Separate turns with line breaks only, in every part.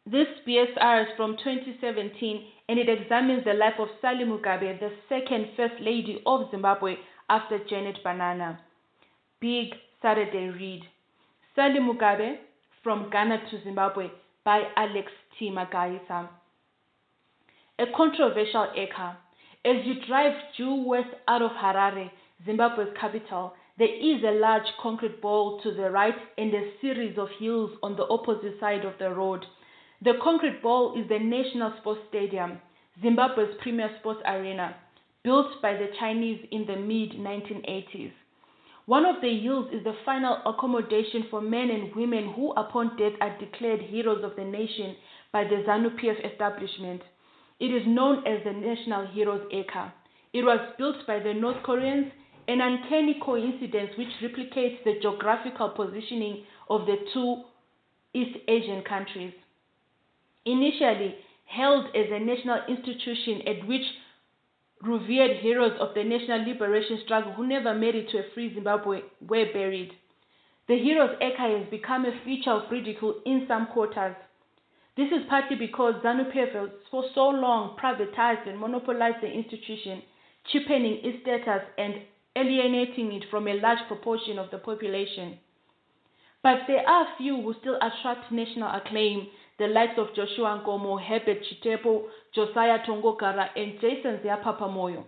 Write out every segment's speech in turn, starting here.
This BSR is from 2017 and it examines the life of Sally Mugabe, the second First Lady of Zimbabwe after Janet Banana. Big Saturday read. Sally Mugabe, From Ghana to Zimbabwe by Alex T. Magaisa. A controversial acre. As you drive due west out of Harare, Zimbabwe's capital, there is a large concrete ball to the right and a series of hills on the opposite side of the road. The concrete ball is the National Sports Stadium, Zimbabwe's premier sports arena, built by the Chinese in the mid-1980s. One of the hills is the final accommodation for men and women who upon death are declared heroes of the nation by the ZANU-PF establishment. It is known as the National Heroes Acre. It was built by the North Koreans, an uncanny coincidence which replicates the geographical positioning of the two East Asian countries. Initially held as a national institution at which revered heroes of the national liberation struggle who never made it to a free Zimbabwe were buried. The Heroes Acre has become a feature of ridicule in some quarters. This is partly because ZANU-PF has for so long privatized and monopolized the institution, cheapening its status and alienating it from a large proportion of the population. But there are few who still attract national acclaim, the likes of Joshua Nkomo, Herbert Chitepo, Josiah Tongogara, and Jason Ziapapamoyo.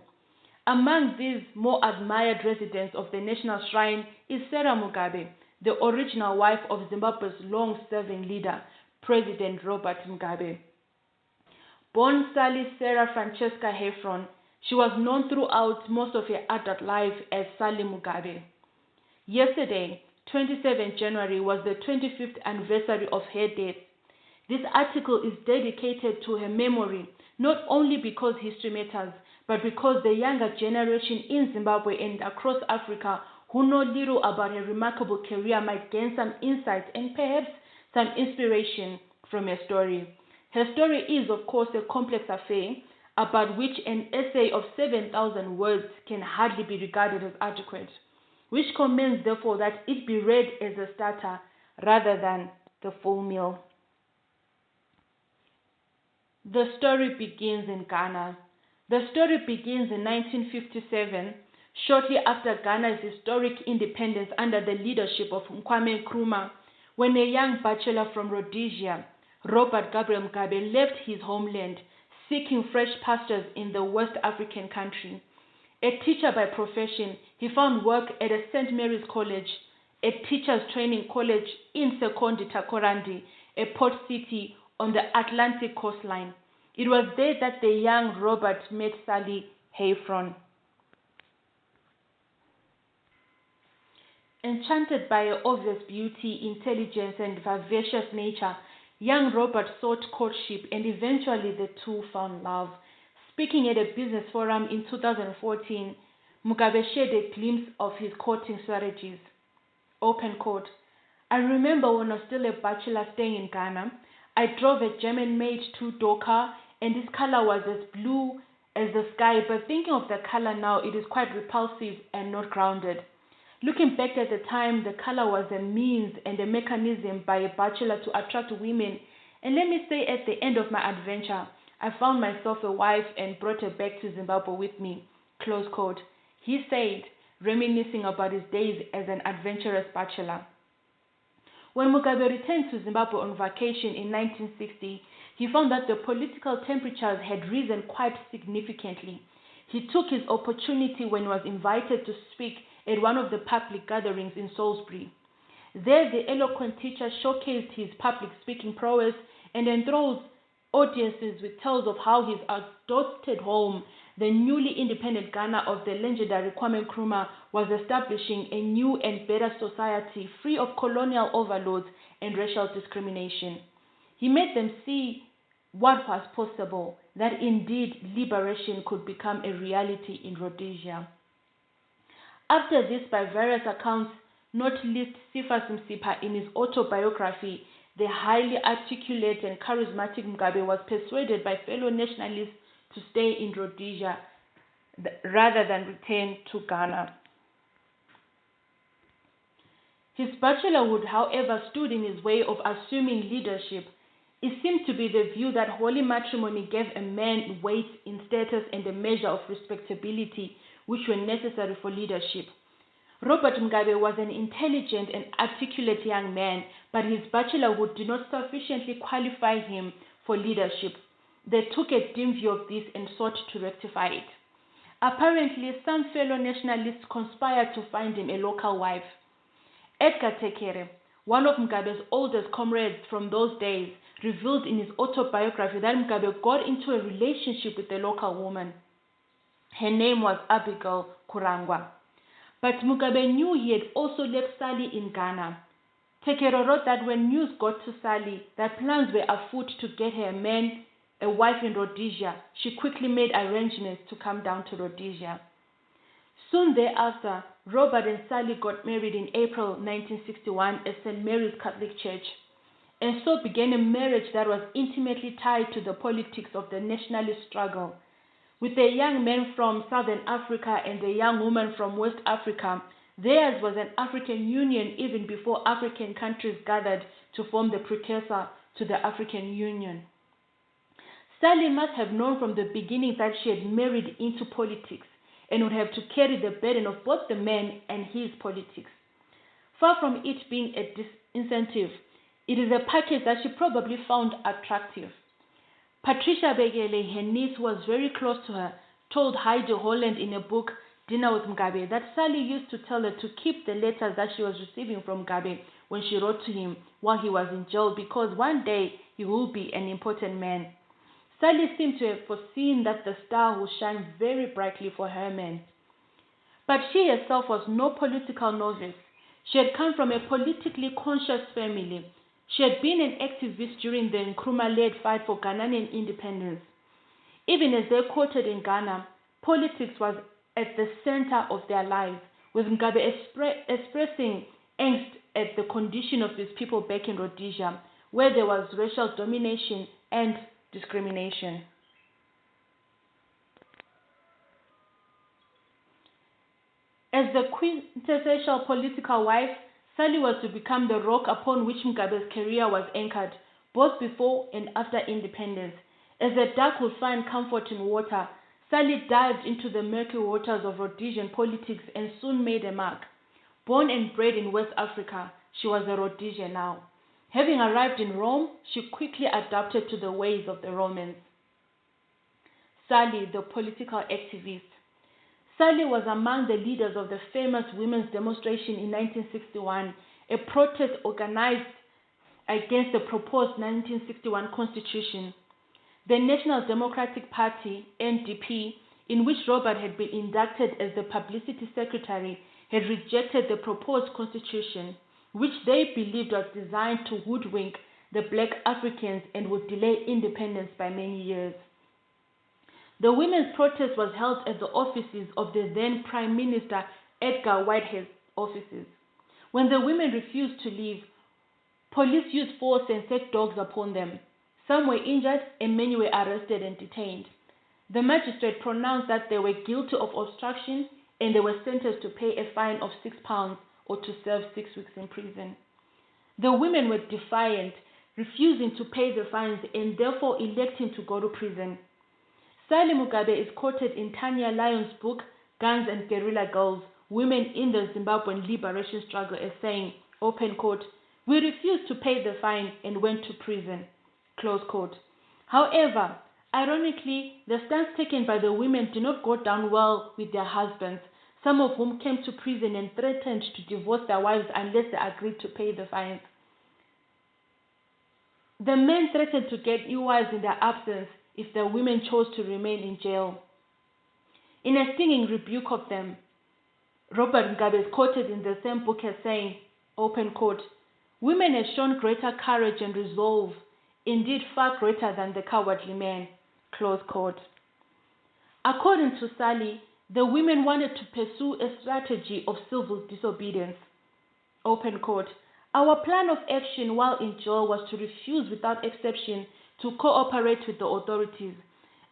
Among these more admired residents of the national shrine is Sarah Mugabe, the original wife of Zimbabwe's long-serving leader, President Robert Mugabe. Born Sally Sarah Francesca Heffron, she was known throughout most of her adult life as Sally Mugabe. Yesterday, 27 January, was the 25th anniversary of her death. This article is dedicated to her memory, not only because history matters, but because the younger generation in Zimbabwe and across Africa who know little about her remarkable career might gain some insight and perhaps some inspiration from her story. Her story is, of course, a complex affair about which an essay of 7,000 words can hardly be regarded as adequate, which commends, therefore, that it be read as a starter rather than the full meal. The story begins in Ghana. The story begins in 1957, shortly after Ghana's historic independence under the leadership of Kwame Nkrumah, when a young bachelor from Rhodesia, Robert Gabriel Mugabe, left his homeland, seeking fresh pastures in the West African country. A teacher by profession, he found work at a St. Mary's College, a teacher's training college in Sekondi Takoradi, a port city on the Atlantic coastline. It was there that the young Robert met Sally Heffron. Enchanted by her obvious beauty, intelligence, and vivacious nature, young Robert sought courtship and eventually the two found love. Speaking at a business forum in 2014, Mugabe shared a glimpse of his courting strategies. Open quote, "I remember when I was still a bachelor staying in Ghana, I drove a German-made two-door car and its color was as blue as the sky, but thinking of the color now, it is quite repulsive and not grounded. Looking back at the time, the color was a means and a mechanism by a bachelor to attract women, and let me say at the end of my adventure, I found myself a wife and brought her back to Zimbabwe with me," close quote, he said, reminiscing about his days as an adventurous bachelor. When Mugabe returned to Zimbabwe on vacation in 1960, he found that the political temperatures had risen quite significantly. He took his opportunity when he was invited to speak at one of the public gatherings in Salisbury. There, the eloquent teacher showcased his public speaking prowess and enthralled audiences with tales of how his adopted home, the newly independent Ghana of the legendary Kwame Nkrumah, was establishing a new and better society free of colonial overlords and racial discrimination. He made them see what was possible, that indeed liberation could become a reality in Rhodesia. After this, by various accounts, not least Sifas Msipa in his autobiography, the highly articulate and charismatic Mugabe was persuaded by fellow nationalists to stay in Rhodesia rather than return to Ghana. His bachelorhood, however, stood in his way of assuming leadership. It seemed to be the view that holy matrimony gave a man weight in status and a measure of respectability which were necessary for leadership. Robert Mugabe was an intelligent and articulate young man, but his bachelorhood did not sufficiently qualify him for leadership. They took a dim view of this and sought to rectify it. Apparently, some fellow nationalists conspired to find him a local wife. Edgar Tekere, one of Mugabe's oldest comrades from those days, revealed in his autobiography that Mugabe got into a relationship with a local woman. Her name was Abigail Kurangwa. But Mugabe knew he had also left Sally in Ghana. Tekere wrote that when news got to Sally that plans were afoot to get her a wife in Rhodesia, she quickly made arrangements to come down to Rhodesia. Soon thereafter, Robert and Sally got married in April 1961 at St. Mary's Catholic Church, and so began a marriage that was intimately tied to the politics of the nationalist struggle. With a young man from Southern Africa and a young woman from West Africa, theirs was an African Union even before African countries gathered to form the precursor to the African Union. Sally must have known from the beginning that she had married into politics and would have to carry the burden of both the man and his politics. Far from it being a disincentive, it is a package that she probably found attractive. Patricia Begele, her niece who was very close to her, told Heidi Holland in a book, Dinner with Mugabe, that Sally used to tell her to keep the letters that she was receiving from Mugabe when she wrote to him while he was in jail, because one day he will be an important man. Sally seemed to have foreseen that the star would shine very brightly for her man. But she herself was no political novice. She had come from a politically conscious family. She had been an activist during the Nkrumah-led fight for Ghanaian independence. Even as they quoted in Ghana, politics was at the center of their lives, with Mugabe expressing angst at the condition of his people back in Rhodesia, where there was racial domination and discrimination. As the quintessential political wife, Sally was to become the rock upon which Mugabe's career was anchored, both before and after independence. As the duck would find comfort in water, Sally dived into the murky waters of Rhodesian politics and soon made a mark. Born and bred in West Africa, she was a Rhodesian now. Having arrived in Rome, she quickly adapted to the ways of the Romans. Sally, the political activist. Sally was among the leaders of the famous women's demonstration in 1961, a protest organized against the proposed 1961 constitution. The National Democratic Party, NDP, in which Robert had been inducted as the publicity secretary, had rejected the proposed constitution, which they believed was designed to hoodwink the black Africans and would delay independence by many years. The women's protest was held at the offices of the then Prime Minister Edgar Whitehead's offices. When the women refused to leave, police used force and set dogs upon them. Some were injured and many were arrested and detained. The magistrate pronounced that they were guilty of obstruction and they were sentenced to pay a fine of £6 or to serve 6 weeks in prison. The women were defiant, refusing to pay the fines and therefore electing to go to prison. Sally Mugabe is quoted in Tanya Lyon's book, Guns and Guerrilla Girls, Women in the Zimbabwean Liberation Struggle, as saying, open quote, "We refused to pay the fine and went to prison," close quote. However, ironically, the stance taken by the women did not go down well with their husbands, some of whom came to prison and threatened to divorce their wives unless they agreed to pay the fines. The men threatened to get new wives in their absence if the women chose to remain in jail. In a stinging rebuke of them, Robert Mugabe is quoted in the same book as saying, open quote, "Women have shown greater courage and resolve, indeed far greater than the cowardly men," close quote. According to Sally, the women wanted to pursue a strategy of civil disobedience. Open quote, "Our plan of action while in jail was to refuse without exception to cooperate with the authorities.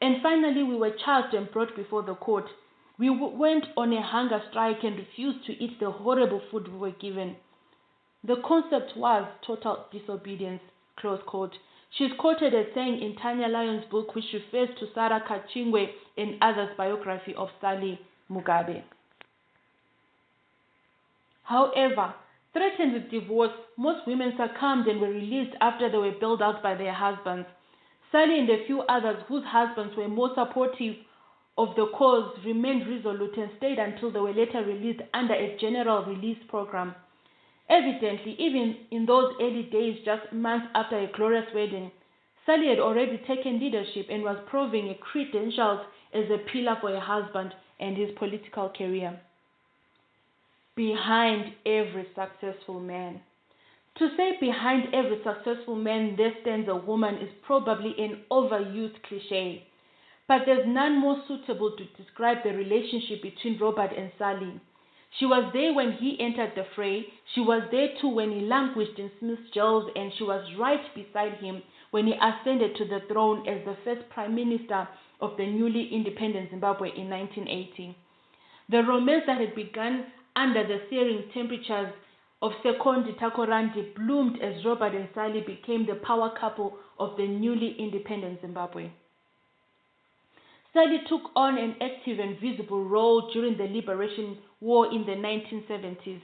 And finally, we were charged and brought before the court. We went on a hunger strike and refused to eat the horrible food we were given. The concept was total disobedience," close quote. She's quoted as saying in Tanya Lyon's book, which refers to Sarah Kachingwe and others' biography of Sally Mugabe. However, threatened with divorce, most women succumbed and were released after they were bailed out by their husbands. Sally and a few others whose husbands were more supportive of the cause remained resolute and stayed until they were later released under a general release program. Evidently, even in those early days, just months after a glorious wedding, Sally had already taken leadership and was proving her credentials as a pillar for her husband and his political career. Behind every successful man. To say behind every successful man there stands a woman is probably an overused cliche, but there's none more suitable to describe the relationship between Robert and Sally. She was there when he entered the fray, she was there too when he languished in Smith's jails, and she was right beside him when he ascended to the throne as the first Prime Minister of the newly independent Zimbabwe in 1980. The romance that had begun under the searing temperatures of Sekondi Takoradi bloomed as Robert and Sally became the power couple of the newly independent Zimbabwe. Sally took on an active and visible role during the Liberation War in the 1970s,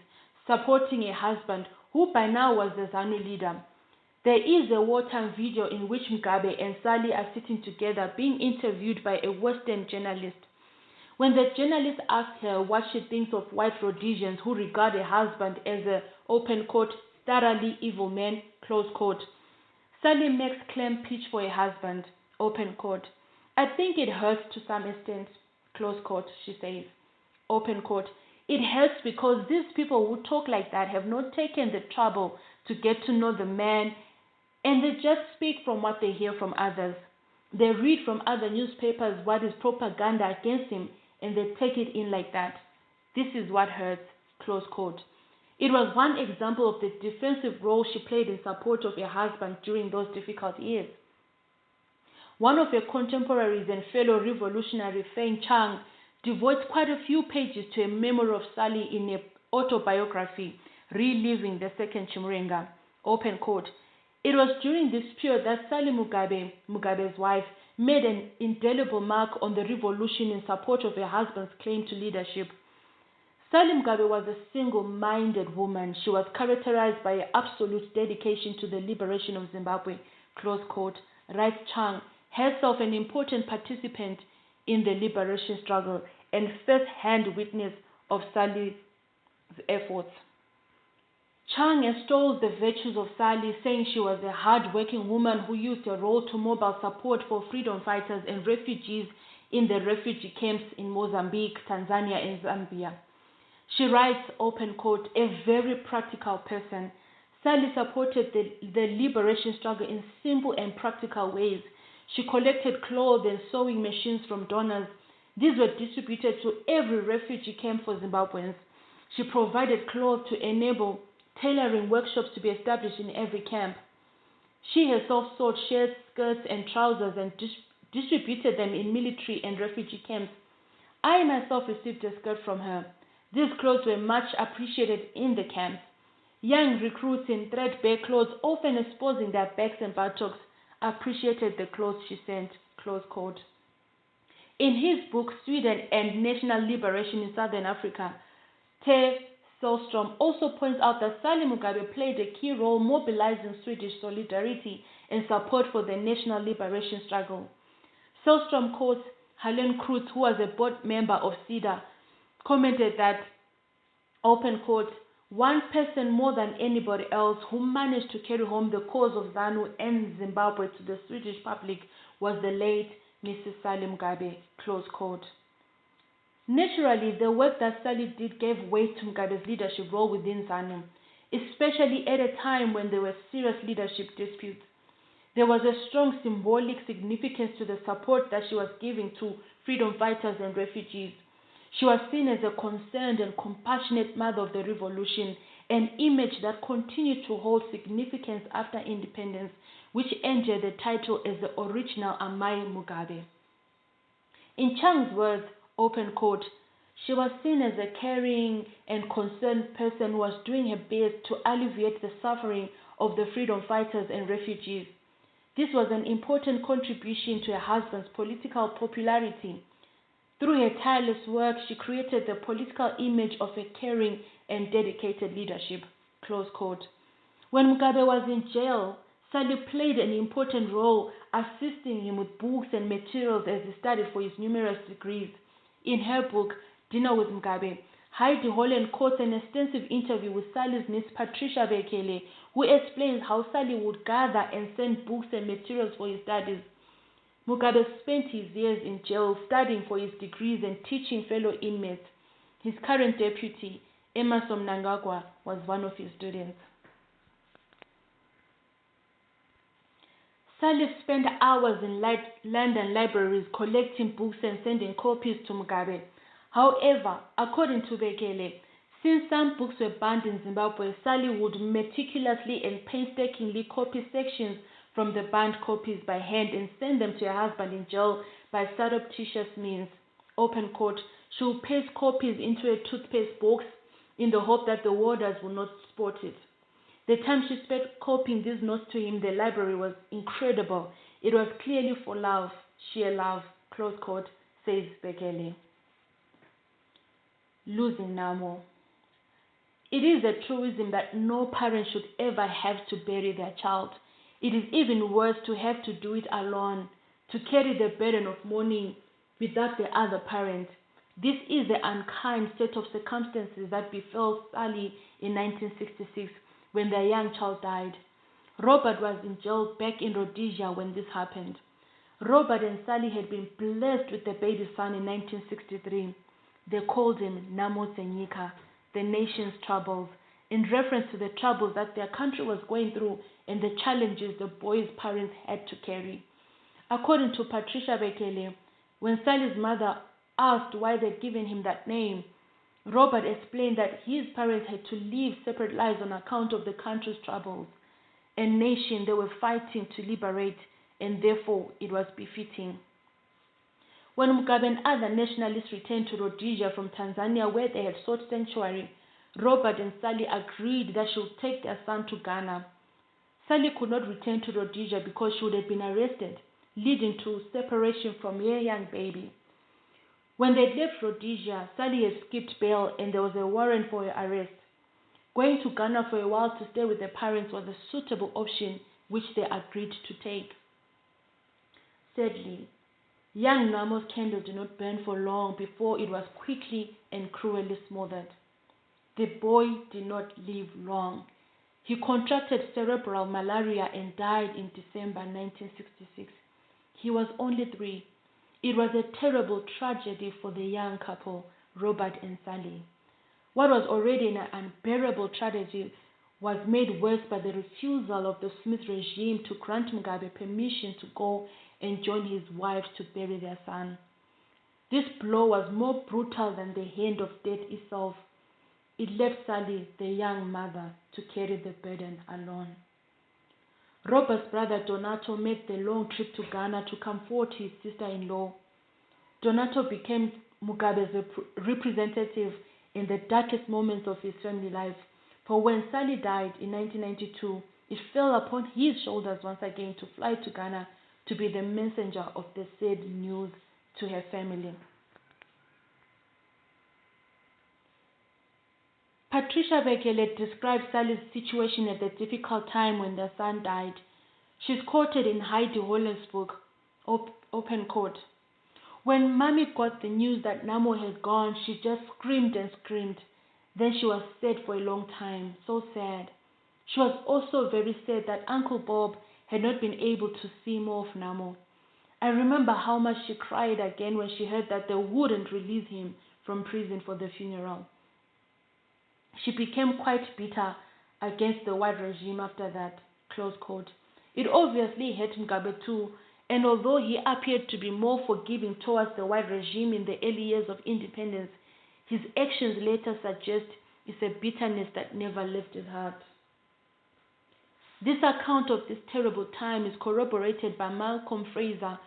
supporting her husband, who by now was the ZANU leader. There is a wartime video in which Mugabe and Sally are sitting together being interviewed by a Western journalist. When the journalist asked her what she thinks of white Rhodesians who regard her husband as a, open quote, thoroughly evil man, close quote, Sally makes clean pitch for her husband, open quote. I think it hurts to some extent, close quote, she says, open quote. It hurts because these people who talk like that have not taken the trouble to get to know the man, and they just speak from what they hear from others. They read from other newspapers what is propaganda against him, and they take it in like that. This is what hurts, close quote. It was one example of the defensive role she played in support of her husband during those difficult years. One of her contemporaries and fellow revolutionary, Feng Chang, devotes quite a few pages to a memory of Sally in her autobiography, Reliving the Second Chimurenga, open quote. It was during this period that Sally Mugabe, Mugabe's wife, made an indelible mark on the revolution in support of her husband's claim to leadership. Sally Mugabe was a single-minded woman. She was characterized by an absolute dedication to the liberation of Zimbabwe, close quote, writes Chang, herself an important participant in the liberation struggle and first-hand witness of Sally's efforts. Chang extols the virtues of Sally, saying she was a hard-working woman who used her role to mobile support for freedom fighters and refugees in the refugee camps in Mozambique, Tanzania, and Zambia. She writes, open quote, a very practical person. Sally supported the liberation struggle in simple and practical ways. She collected clothes and sewing machines from donors. These were distributed to every refugee camp for Zimbabweans. She provided clothes to enable tailoring workshops to be established in every camp. She herself sewed shirts, skirts, and trousers and distributed them in military and refugee camps. I myself received a skirt from her. These clothes were much appreciated in the camps. Young recruits in threadbare clothes, often exposing their backs and buttocks, appreciated the clothes she sent, close quote. In his book, Sweden and National Liberation in Southern Africa, Te Sellstrom also points out that Sally Mugabe played a key role mobilizing Swedish solidarity and support for the national liberation struggle. Sellstrom quotes Helen Krutz, who was a board member of SIDA, commented that, open quote, one person more than anybody else who managed to carry home the cause of ZANU and Zimbabwe to the Swedish public was the late Mrs. Sally Mugabe, close quote. Naturally, the work that Sally did gave weight to Mugabe's leadership role within ZANU, especially at a time when there were serious leadership disputes. There was a strong symbolic significance to the support that she was giving to freedom fighters and refugees. She was seen as a concerned and compassionate mother of the revolution, an image that continued to hold significance after independence, which earned her the title as the original Amai Mugabe. In Chang's words, open quote, she was seen as a caring and concerned person who was doing her best to alleviate the suffering of the freedom fighters and refugees. This was an important contribution to her husband's political popularity. Through her tireless work, she created the political image of a caring and dedicated leadership. Close quote. When Mugabe was in jail, Sally played an important role assisting him with books and materials as he studied for his numerous degrees. In her book, Dinner with Mugabe, Heidi Holland quotes an extensive interview with Sally's niece Patricia Bekele, who explains how Sally would gather and send books and materials for his studies. Mugabe spent his years in jail studying for his degrees and teaching fellow inmates. His current deputy, Emerson Mnangagwa, was one of his students. Sally spent hours in London libraries collecting books and sending copies to Mugabe. However, according to Bekele, since some books were banned in Zimbabwe, Sally would meticulously and painstakingly copy sections from the banned copies by hand and send them to her husband in jail by surreptitious means. Open quote. She would paste copies into a toothpaste box in the hope that the warders would not spot it. The time she spent copying these notes to him in the library was incredible. It was clearly for love, sheer love, close quote, says Bekele. Losing Namo. It is a truism that no parent should ever have to bury their child. It is even worse to have to do it alone, to carry the burden of mourning without the other parent. This is the unkind set of circumstances that befell Sally in 1966 when their young child died. Robert was in jail back in Rhodesia when this happened. Robert and Sally had been blessed with a baby son in 1963. They called him Namo Senyika, the nation's troubles, in reference to the troubles that their country was going through and the challenges the boy's parents had to carry. According to Patricia Bekele, when Sally's mother asked why they'd given him that name, Robert explained that his parents had to live separate lives on account of the country's troubles, a nation they were fighting to liberate, and therefore it was befitting. When Mugabe and other nationalists returned to Rhodesia from Tanzania where they had sought sanctuary, Robert and Sally agreed that she would take their son to Ghana. Sally could not return to Rhodesia because she would have been arrested, leading to separation from her young baby. When they left Rhodesia, Sally had skipped bail and there was a warrant for her arrest. Going to Ghana for a while to stay with their parents was a suitable option which they agreed to take. Sadly, young Namo's candle did not burn for long before it was quickly and cruelly smothered. The boy did not live long. He contracted cerebral malaria and died in December 1966. He was only 3. It was a terrible tragedy for the young couple, Robert and Sally. What was already an unbearable tragedy was made worse by the refusal of the Smith regime to grant Mugabe permission to go and join his wife to bury their son. This blow was more brutal than the hand of death itself. It left Sally, the young mother, to carry the burden alone. Robert's brother Donato made the long trip to Ghana to comfort his sister-in-law. Donato became Mugabe's representative in the darkest moments of his family life. For when Sally died in 1992, it fell upon his shoulders once again to fly to Ghana to be the messenger of the sad news to her family. Patricia Bekele describes Sally's situation at the difficult time when their son died. She's quoted in Heidi Holland's book, Open Quote. When Mommy got the news that Namo had gone, she just screamed and screamed. Then she was sad for a long time, so sad. She was also very sad that Uncle Bob had not been able to see more of Namo. I remember how much she cried again when she heard that they wouldn't release him from prison for the funeral. She became quite bitter against the white regime after that, close quote. It obviously hurt Mugabe too, and although he appeared to be more forgiving towards the white regime in the early years of independence, his actions later suggest it's a bitterness that never left his heart. This account of this terrible time is corroborated by Malcolm Fraser,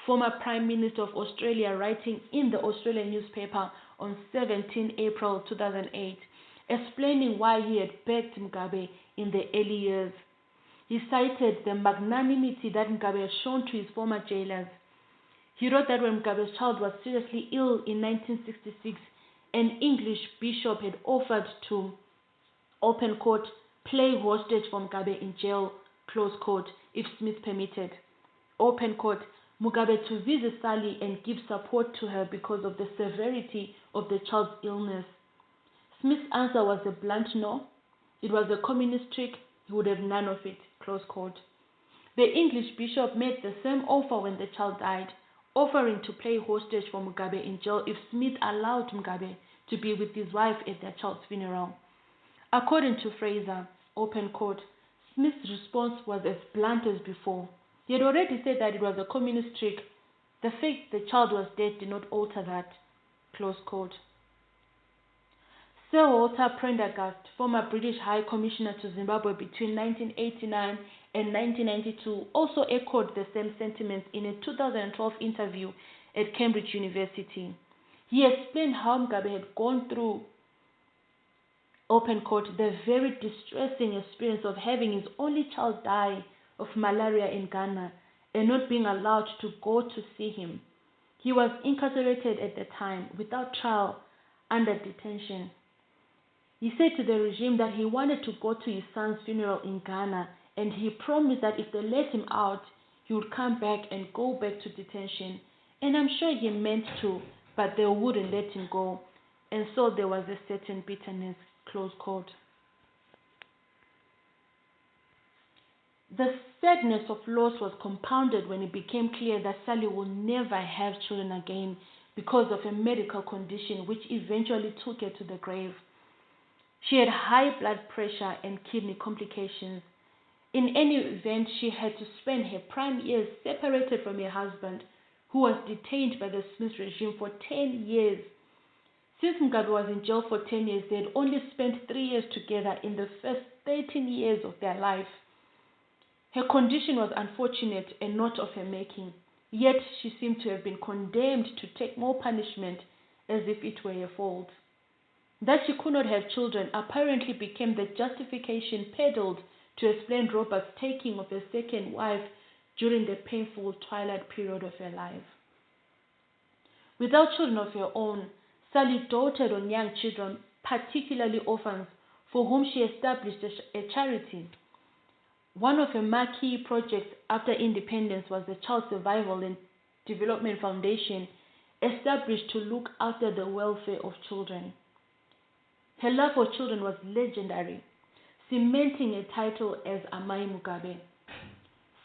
former Prime Minister of Australia, writing in the Australian newspaper on 17 April 2008, explaining why he had backed Mugabe in the early years. He cited the magnanimity that Mugabe had shown to his former jailers. He wrote that when Mugabe's child was seriously ill in 1966, an English bishop had offered to, open quote, play hostage for Mugabe in jail, close quote, if Smith permitted, open quote, Mugabe to visit Sally and give support to her because of the severity of the child's illness. Smith's answer was a blunt no. It was a communist trick. He would have none of it, close quote. The English bishop made the same offer when the child died, offering to play hostage for Mugabe in jail if Smith allowed Mugabe to be with his wife at their child's funeral. According to Fraser, open quote, Smith's response was as blunt as before. He had already said that it was a communist trick. The fact the child was dead did not alter that, close quote. Sir Walter Prendergast, former British High Commissioner to Zimbabwe between 1989 and 1992, also echoed the same sentiments in a 2012 interview at Cambridge University. He explained how Mugabe had gone through, open quote, the very distressing experience of having his only child die of malaria in Ghana and not being allowed to go to see him. He was incarcerated at the time without trial under detention. He said to the regime that he wanted to go to his son's funeral in Ghana, and he promised that if they let him out, he would come back and go back to detention. And I'm sure he meant to, but they wouldn't let him go. And so there was a certain bitterness, close quote. The sadness of loss was compounded when it became clear that Sally would never have children again because of a medical condition which eventually took her to the grave. She had high blood pressure and kidney complications. In any event, she had to spend her prime years separated from her husband, who was detained by the Smith regime for 10 years. Since Mugabe was in jail for 10 years, they had only spent 3 years together in the first 13 years of their life. Her condition was unfortunate and not of her making, yet she seemed to have been condemned to take more punishment as if it were her fault. That she could not have children apparently became the justification peddled to explain Robert's taking of a second wife during the painful twilight period of her life. Without children of her own, Sally doted on young children, particularly orphans, for whom she established a charity. One of her marquee projects after independence was the Child Survival and Development Foundation, established to look after the welfare of children. Her love for children was legendary, cementing a title as Amai Mugabe.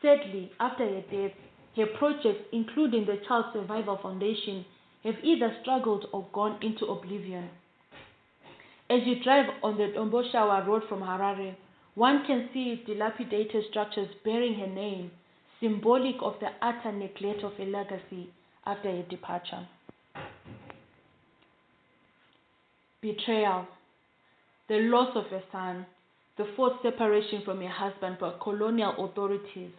Sadly, after her death, her projects, including the Child Survival Foundation, have either struggled or gone into oblivion. As you drive on the Domboshawa Road from Harare, one can see dilapidated structures bearing her name, symbolic of the utter neglect of her legacy after her departure. Betrayal. The loss of her son, the forced separation from her husband by colonial authorities,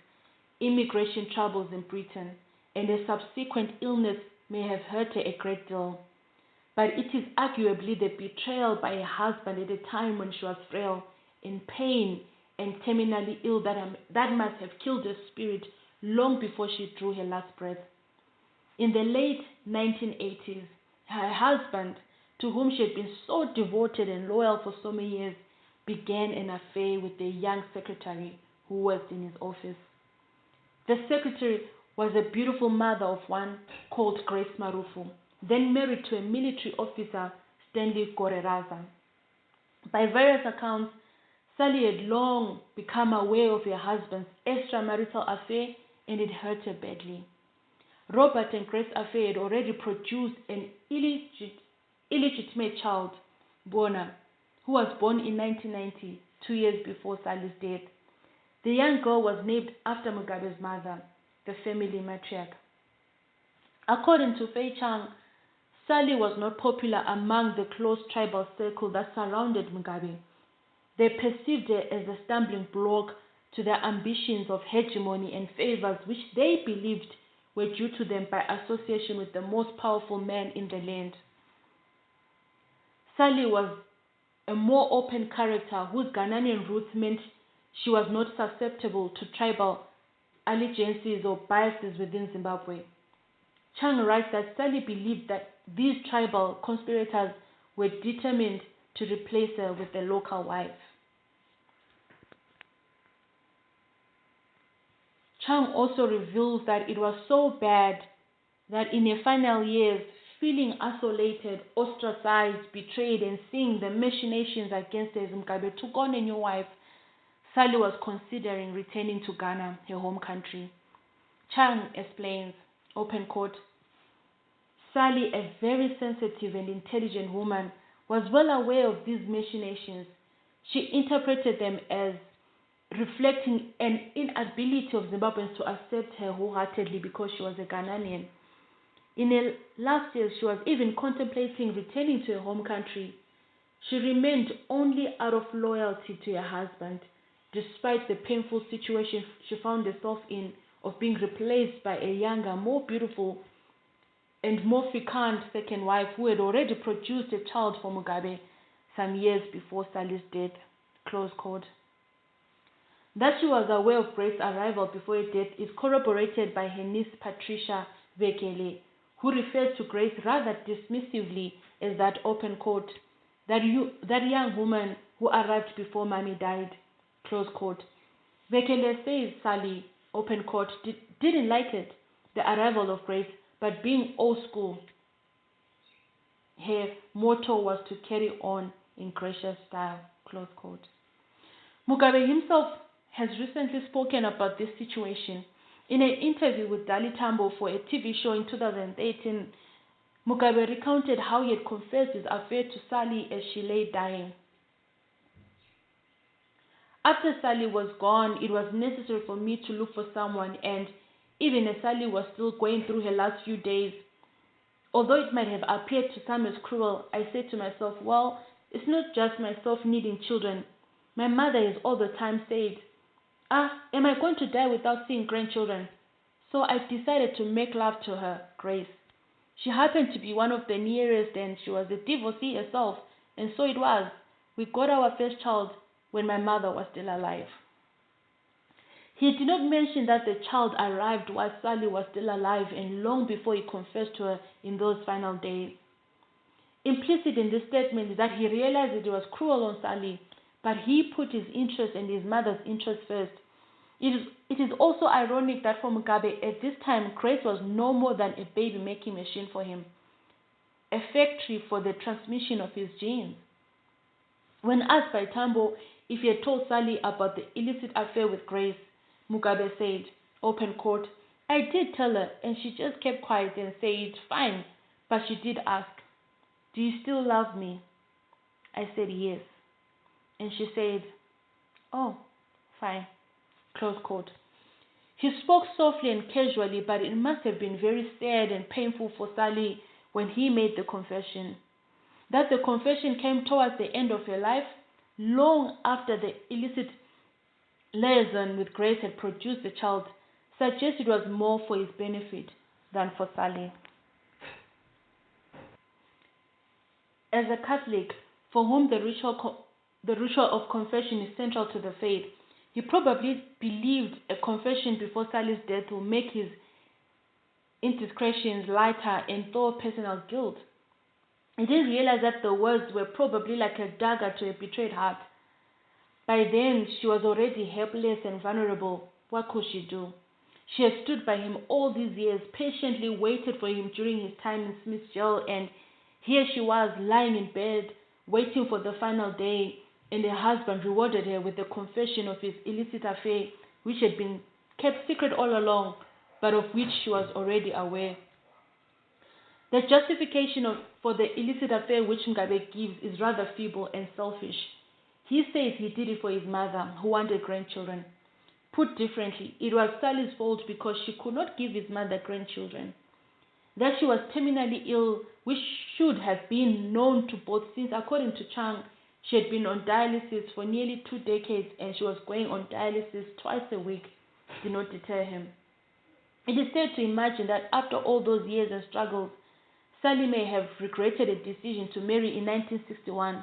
immigration troubles in Britain, and a subsequent illness may have hurt her a great deal. But it is arguably the betrayal by her husband at a time when she was frail, in pain, and terminally ill that must have killed her spirit long before she drew her last breath. In the late 1980s, her husband, to whom she had been so devoted and loyal for so many years, began an affair with the young secretary who worked in his office. The secretary was a beautiful mother of one called Grace Marufu, then married to a military officer, Stanley Goreraza. By various accounts, Sally had long become aware of her husband's extramarital affair, and it hurt her badly. Robert and Grace's affair had already produced an illegitimate child, Bona, who was born in 1990, 2 years before Sally's death. The young girl was named after Mugabe's mother, the family matriarch. According to Fei Chang, Sally was not popular among the close tribal circle that surrounded Mugabe. They perceived her as a stumbling block to their ambitions of hegemony and favors which they believed were due to them by association with the most powerful man in the land. Sally was a more open character whose Ghanaian roots meant she was not susceptible to tribal allegiances or biases within Zimbabwe. Chang writes that Sally believed that these tribal conspirators were determined to replace her with a local wife. Chang also reveals that it was so bad that in her final years, feeling isolated, ostracized, betrayed, and seeing the machinations against her, Mugabe took on a new wife. Sally was considering returning to Ghana, her home country. Chang explains, open quote, Sally, a very sensitive and intelligent woman, was well aware of these machinations. She interpreted them as reflecting an inability of Zimbabweans to accept her wholeheartedly because she was a Ghanaian. In her last years, she was even contemplating returning to her home country. She remained only out of loyalty to her husband, despite the painful situation she found herself in of being replaced by a younger, more beautiful, and more fecund second wife who had already produced a child for Mugabe some years before Sally's death. Close quote. That she was aware of Grace's arrival before her death is corroborated by her niece Patricia Vekele, who refers to Grace rather dismissively as that open quote, that young woman who arrived before mommy died, close quote. Vekele says Sally, open quote, didn't like it, the arrival of Grace, but being old school, her motto was to carry on in gracious style, close quote. Mugabe himself has recently spoken about this situation. In an interview with Dali Tambo for a TV show in 2018, Mugabe recounted how he had confessed his affair to Sally as she lay dying. After Sally was gone, it was necessary for me to look for someone, and even as Sally was still going through her last few days, although it might have appeared to some as cruel, I said to myself, well, it's not just myself needing children. My mother has all the time said, am I going to die without seeing grandchildren? So I decided to make love to her, Grace. She happened to be one of the nearest, and she was a divorcee herself, and so it was. We got our first child when my mother was still alive. He did not mention that the child arrived while Sally was still alive and long before he confessed to her in those final days. Implicit in this statement is that he realized that it was cruel on Sally, but he put his interest and his mother's interest first. It is also ironic that for Mugabe, at this time, Grace was no more than a baby-making machine for him, a factory for the transmission of his genes. When asked by Tambo if he had told Sally about the illicit affair with Grace, Mugabe said, open quote, I did tell her, and she just kept quiet and said, fine, but she did ask, do you still love me? I said, yes. And she said, oh, fine, close quote. He spoke softly and casually, but it must have been very sad and painful for Sally when he made the confession. That the confession came towards the end of her life, long after the illicit liaison with Grace had produced the child, suggests it was more for his benefit than for Sally. As a Catholic, for whom the ritual of confession is central to the faith, he probably believed a confession before Sally's death will make his indiscretions lighter and thaw personal guilt. He didn't realize that the words were probably like a dagger to a betrayed heart. By then, she was already helpless and vulnerable. What could she do? She had stood by him all these years, patiently waited for him during his time in Smith's jail, and here she was lying in bed, waiting for the final day, and her husband rewarded her with the confession of his illicit affair, which had been kept secret all along, but of which she was already aware. The justification for the illicit affair which Mugabe gives is rather feeble and selfish. He says he did it for his mother, who wanted grandchildren. Put differently, it was Sally's fault because she could not give his mother grandchildren. That she was terminally ill, which should have been known to both, since according to Chang, she had been on dialysis for nearly 2 decades and she was going on dialysis twice a week, did not deter him. It is safe to imagine that after all those years and struggles, Sally may have regretted a decision to marry in 1961.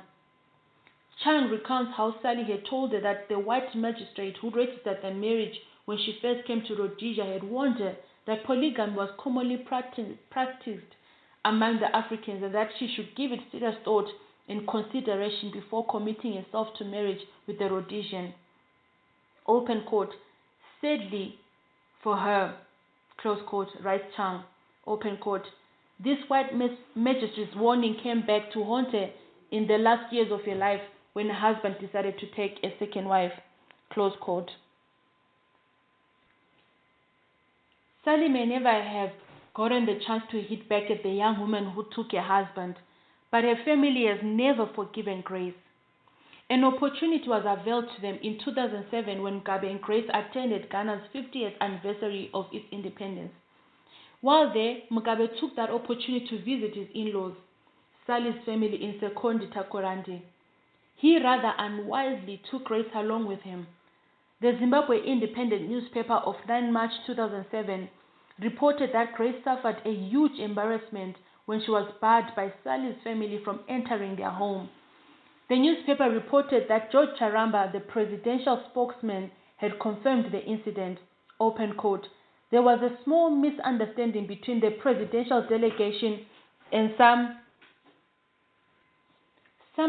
Chang recounts how Sally had told her that the white magistrate who registered the marriage when she first came to Rhodesia had warned her that polygamy was commonly practiced among the Africans and that she should give it serious thought and consideration before committing herself to marriage with the Rhodesian. Open quote. Sadly for her, close quote, writes Chang, open quote, this white magistrate's warning came back to haunt her in the last years of her life when her husband decided to take a second wife, close quote. Sally may never have gotten the chance to hit back at the young woman who took her husband, but her family has never forgiven Grace. An opportunity was availed to them in 2007 when Mugabe and Grace attended Ghana's 50th anniversary of its independence. While there, Mugabe took that opportunity to visit his in-laws, Sally's family in Sekondi Takoradi. He rather unwisely took Grace along with him. The Zimbabwe Independent newspaper of 9 March 2007 reported that Grace suffered a huge embarrassment when she was barred by Sally's family from entering their home. The newspaper reported that George Charamba, the presidential spokesman, had confirmed the incident. Open quote. There was a small misunderstanding between the presidential delegation and some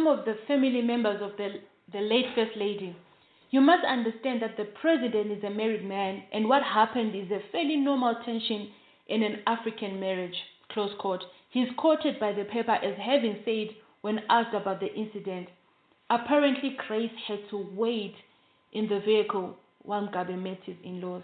of the family members of the late First Lady. You must understand that the president is a married man, and what happened is a fairly normal tension in an African marriage, close quote. He is quoted by the paper as having said when asked about the incident. Apparently, Grace had to wait in the vehicle while Mugabe met his in-laws.